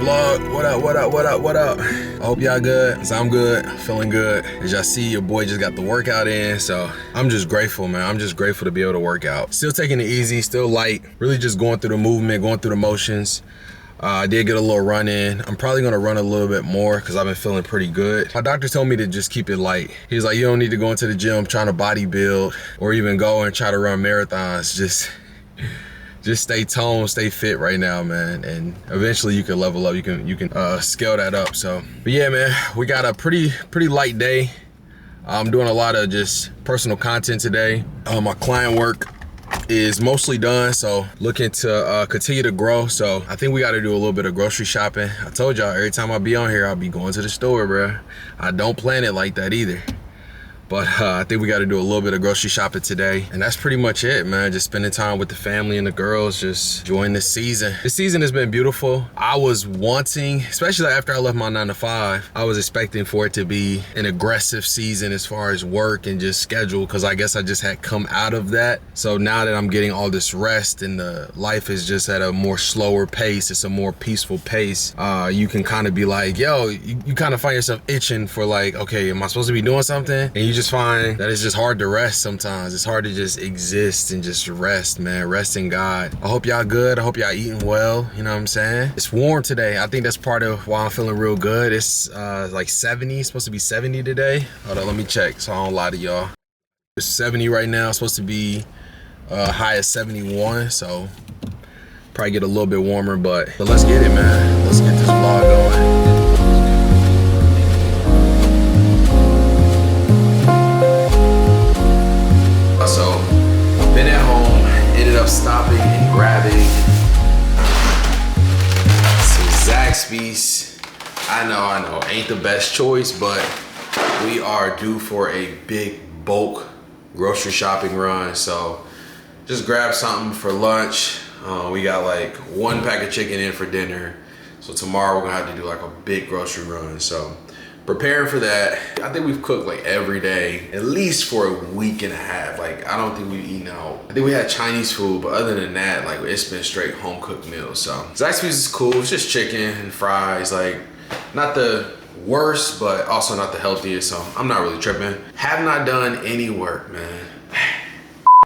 Vlog, what up? I hope y'all good, so I'm good, feeling good. As y'all see, your boy just got the workout in, so I'm just grateful, man. I'm just grateful to be able to work out. Still taking it easy, still light, really just going through the movement, going through the motions. I did get a little run in. I'm probably gonna run a little bit more because I've been feeling pretty good. My doctor told me to just keep it light. He's like, you don't need to go into the gym trying to bodybuild or even go and try to run marathons. Just stay toned, stay fit right now, man, and eventually you can level up. You can scale that up. So, but yeah, man, we got a pretty light day. I'm doing a lot of just personal content today. My client work is mostly done, so looking to continue to grow. So I think we got to do a little bit of grocery shopping. I told y'all every time I be on here, I'll be going to the store, bro. I don't plan it like that either. But I think we got to do a little bit of grocery shopping today. And that's pretty much it, man. Just spending time with the family and the girls, just enjoying this season. This season has been beautiful. I was wanting, especially after I left my 9 to 5, I was expecting for it to be an aggressive season as far as work and just schedule, because I guess I just had come out of that. So now that I'm getting all this rest and the life is just at a more slower pace, it's a more peaceful pace, you can kind of be like, yo, you kind of find yourself itching for like, okay, am I supposed to be doing something? And you just find that it's just hard to rest sometimes. It's hard to just exist and just rest, man. Rest in God. I hope y'all good. I hope y'all eating well. You know what I'm saying? It's warm today. I think that's part of why I'm feeling real good. It's like 70. It's supposed to be 70 today. Hold on, let me check so I don't lie to y'all. It's 70 right now. It's supposed to be high as 71. So probably get a little bit warmer, but let's get it, man. Let's get this vlog going. So, been at home, ended up stopping and grabbing some Zaxby's. I know, ain't the best choice, but we are due for a big bulk grocery shopping run. So, just grab something for lunch. We got like 1 pack of chicken in for dinner. So tomorrow we're gonna have to do like a big grocery run. So, preparing for that. I think we've cooked like every day, at least for a week and a half. Like, I don't think we've eaten out. I think we had Chinese food, but other than that, like, it's been straight home cooked meals. So Zaxby's is cool. It's just chicken and fries. Like, not the worst, but also not the healthiest. So I'm not really tripping. Have not done any work, man.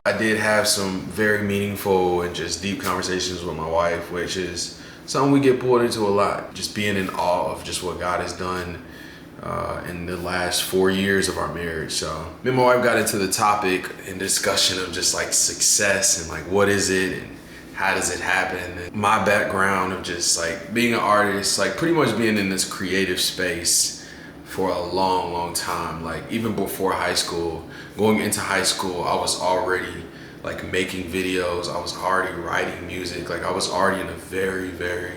I did have some very meaningful and just deep conversations with my wife, which is something we get pulled into a lot. Just being in awe of just what God has done in the last 4 years of our marriage. So me and my wife got into the topic and discussion of just like success and like what is it and how does it happen? And my background of just like being an artist, like pretty much being in this creative space for a long time. Like even before high school, going into high school, I was already like making videos. I was already writing music. Like I was already in a very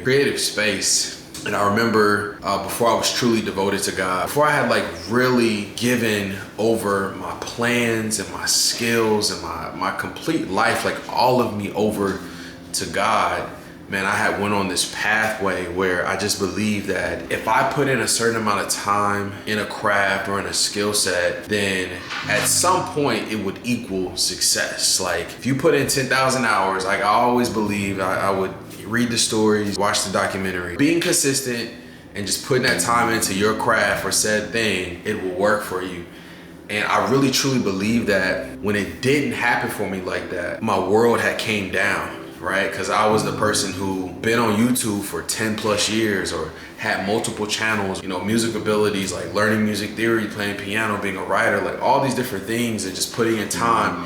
creative space. And I remember before I was truly devoted to God, before I had like really given over my plans and my skills and my complete life, like all of me over to God, man, I had went on this pathway where I just believed that if I put in a certain amount of time in a craft or in a skill set, then at some point it would equal success. Like if you put in 10,000 hours, like I always believed I would read the stories, watch the documentary, being consistent and just putting that time into your craft or said thing, it will work for you. And I really truly believe that when it didn't happen for me like that, my world had came down. Right? Because I was the person who been on YouTube for 10 plus years or had multiple channels, you know, music abilities, like learning music theory, playing piano, being a writer, like all these different things and just putting in time.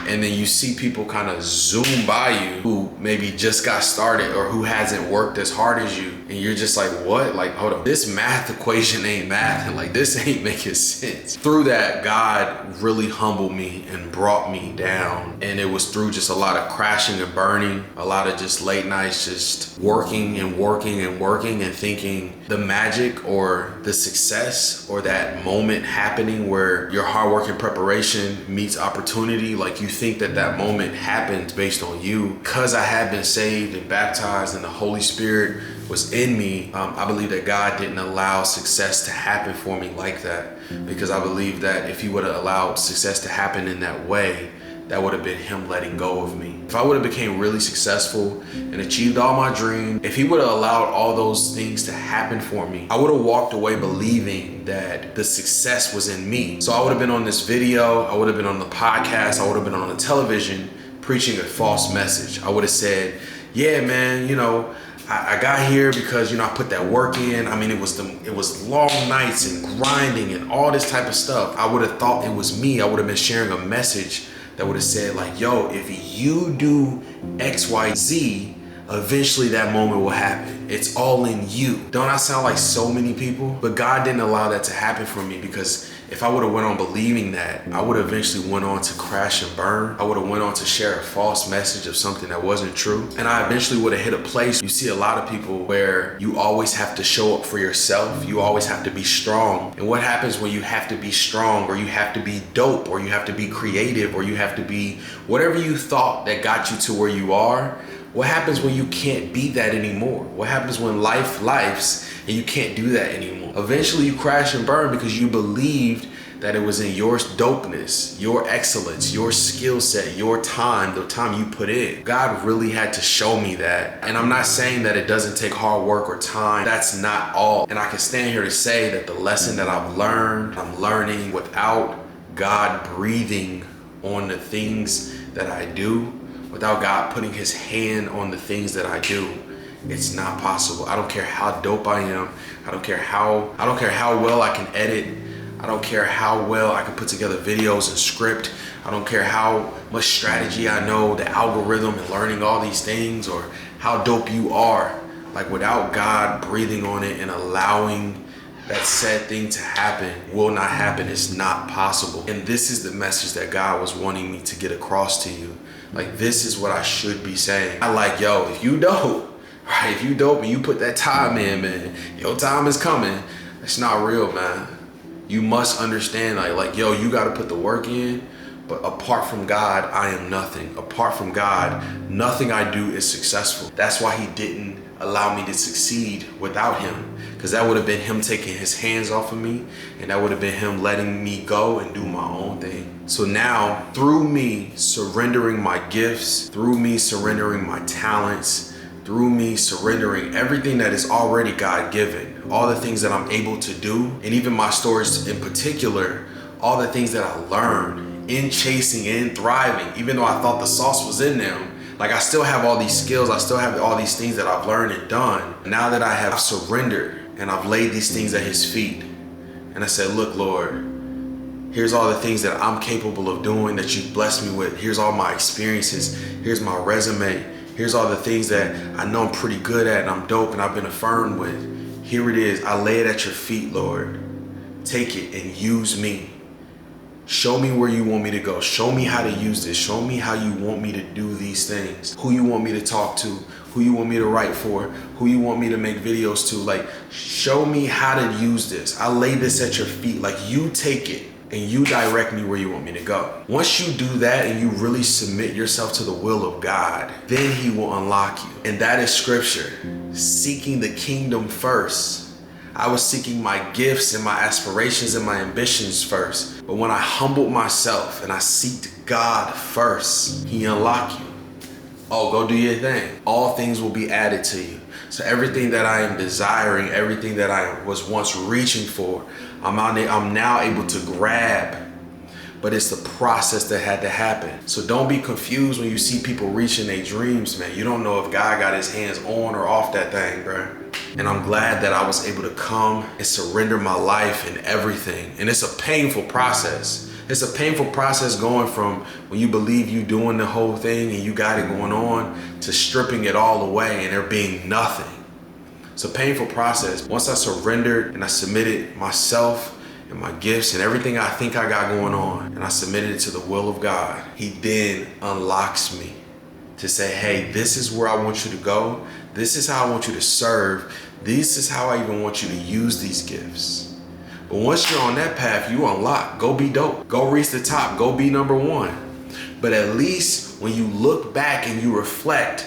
And then you see people kind of zoom by you who maybe just got started or who hasn't worked as hard as you. And you're just like, what? Like, hold on, this math equation ain't math. And like, this ain't making sense. Through that, God really humbled me and brought me down. And it was through just a lot of crashing and burning, a lot of just late nights, just working and thinking the magic or the success or that moment happening where your hard work and preparation meets opportunity. Like you think that moment happened based on you. Because I had been saved and baptized and the Holy Spirit was in me, I believe that God didn't allow success to happen for me like that. Because I believe that if he would have allowed success to happen in that way, that would have been him letting go of me. If I would have became really successful and achieved all my dreams, if he would have allowed all those things to happen for me, I would have walked away believing that the success was in me. So I would have been on this video, I would have been on the podcast, I would have been on the television preaching a false message. I would have said, yeah, man, you know, I got here because, you know, I put that work in. I mean, it was long nights and grinding and all this type of stuff. I would have thought it was me. I would have been sharing a message that would have said like, yo, if you do X, Y, Z, eventually that moment will happen. It's all in you. Don't I sound like so many people? But God didn't allow that to happen for me, because if I would have went on believing that, I would have eventually went on to crash and burn. I would have went on to share a false message of something that wasn't true. And I eventually would have hit a place. You see a lot of people where you always have to show up for yourself. You always have to be strong. And what happens when you have to be strong, or you have to be dope, or you have to be creative, or you have to be whatever you thought that got you to where you are? What happens when you can't be that anymore? What happens when life's and you can't do that anymore? Eventually you crash and burn because you believed that it was in your dopeness, your excellence, your skill set, your time, the time you put in. God really had to show me that. And I'm not saying that it doesn't take hard work or time. That's not all. And I can stand here to say that the lesson that I've learned, I'm learning without God breathing on the things that I do, without God putting his hand on the things that I do, it's not possible. I don't care how dope I am. I don't care how well I can edit. I don't care how well I can put together videos and script. I don't care how much strategy I know, the algorithm and learning all these things, or how dope you are. Like without God breathing on it and allowing that said thing to happen, will not happen. It's not possible. And this is the message that God was wanting me to get across to you. Like, this is what I should be saying. I like, yo, if you dope, right? If you dope and you put that time in, man, your time is coming. It's not real, man. You must understand, like, yo, you got to put the work in. But apart from God, I am nothing. Apart from God, nothing I do is successful. That's why he didn't allow me to succeed without him, because that would have been him taking his hands off of me, and that would have been him letting me go and do my own thing. So now, through me surrendering my gifts, through me surrendering my talents, through me surrendering everything that is already God-given, all the things that I'm able to do, and even my stories in particular, all the things that I learned, in chasing, in thriving, even though I thought the sauce was in them. Like, I still have all these skills, I still have all these things that I've learned and done. Now that I have surrendered and I've laid these things at his feet, and I said, look, Lord, here's all the things that I'm capable of doing that you've blessed me with. Here's all my experiences. Here's my resume. Here's all the things that I know I'm pretty good at and I'm dope and I've been affirmed with. Here it is. I lay it at your feet, Lord. Take it and use me. Show me where you want me to go. Show me how to use this. Show me how you want me to do these things. Who you want me to talk to. Who you want me to write for. Who you want me to make videos to. Like, show me how to use this. I lay this at your feet. Like, you take it and you direct me where you want me to go. Once you do that and you really submit yourself to the will of God, then he will unlock you. And that is scripture. Seeking the kingdom first. I was seeking my gifts and my aspirations and my ambitions first. But when I humbled myself and I seeked God first, he unlocked you. Oh, go do your thing. All things will be added to you. So everything that I am desiring, everything that I was once reaching for, I'm now able to grab. But it's the process that had to happen. So don't be confused when you see people reaching their dreams, man. You don't know if God got his hands on or off that thing, bro. And I'm glad that I was able to come and surrender my life and everything. And it's a painful process. It's a painful process going from when you believe you doing the whole thing and you got it going on to stripping it all away and there being nothing. It's a painful process. Once I surrendered and I submitted myself and my gifts and everything I think I got going on, and I submitted it to the will of God, he then unlocks me to say, hey, this is where I want you to go. This is how I want you to serve. This is how I even want you to use these gifts. But once you're on that path, you unlock. Go be dope. Go reach the top. Go be number one. But at least when you look back and you reflect,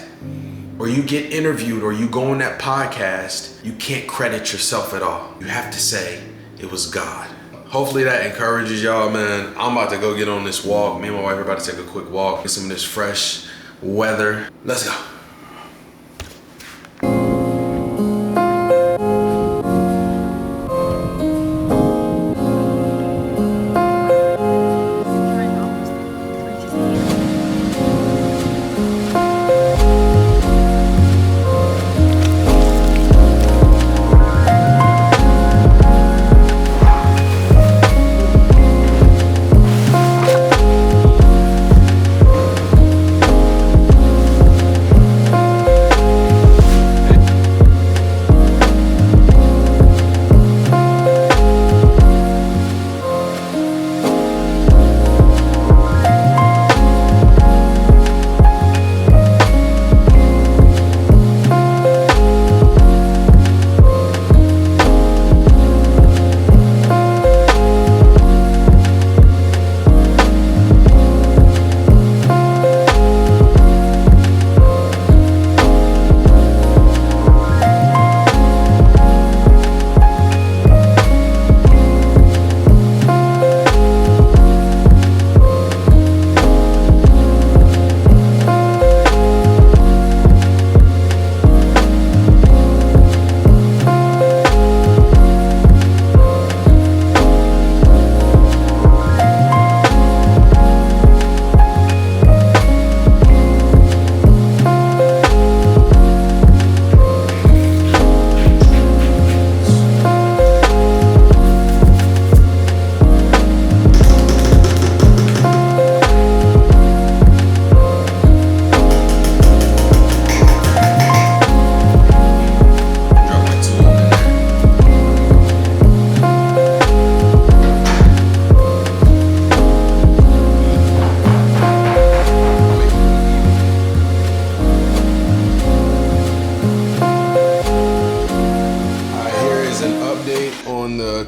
or you get interviewed, or you go on that podcast, you can't credit yourself at all. You have to say, it was God. Hopefully that encourages y'all, man. I'm about to go get on this walk. Me and my wife are about to take a quick walk, get some of this fresh weather. Let's go.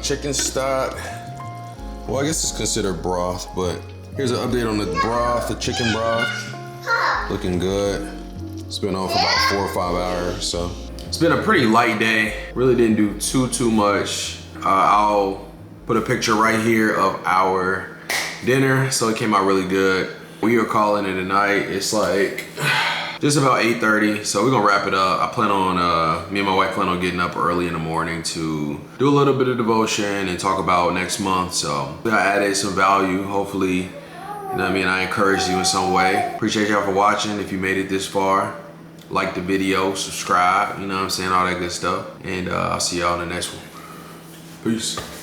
Chicken stock. Well, I guess it's considered broth, but here's an update on the broth, the chicken broth. Looking good. It's been on for about 4 or 5 hours, so. It's been a pretty light day. Really didn't do too much. I'll put a picture right here of our dinner, so it came out really good. We are calling it a night. It's like just about 8:30, so we're gonna wrap it up. I plan on, me and my wife plan on getting up early in the morning to do a little bit of devotion and talk about next month. So I added some value. Hopefully You know what I mean? I encouraged you in some way. Appreciate y'all for watching. If you made it this far, like the video, subscribe, you know what I'm saying, all that good stuff. And I'll see y'all in the next one. Peace.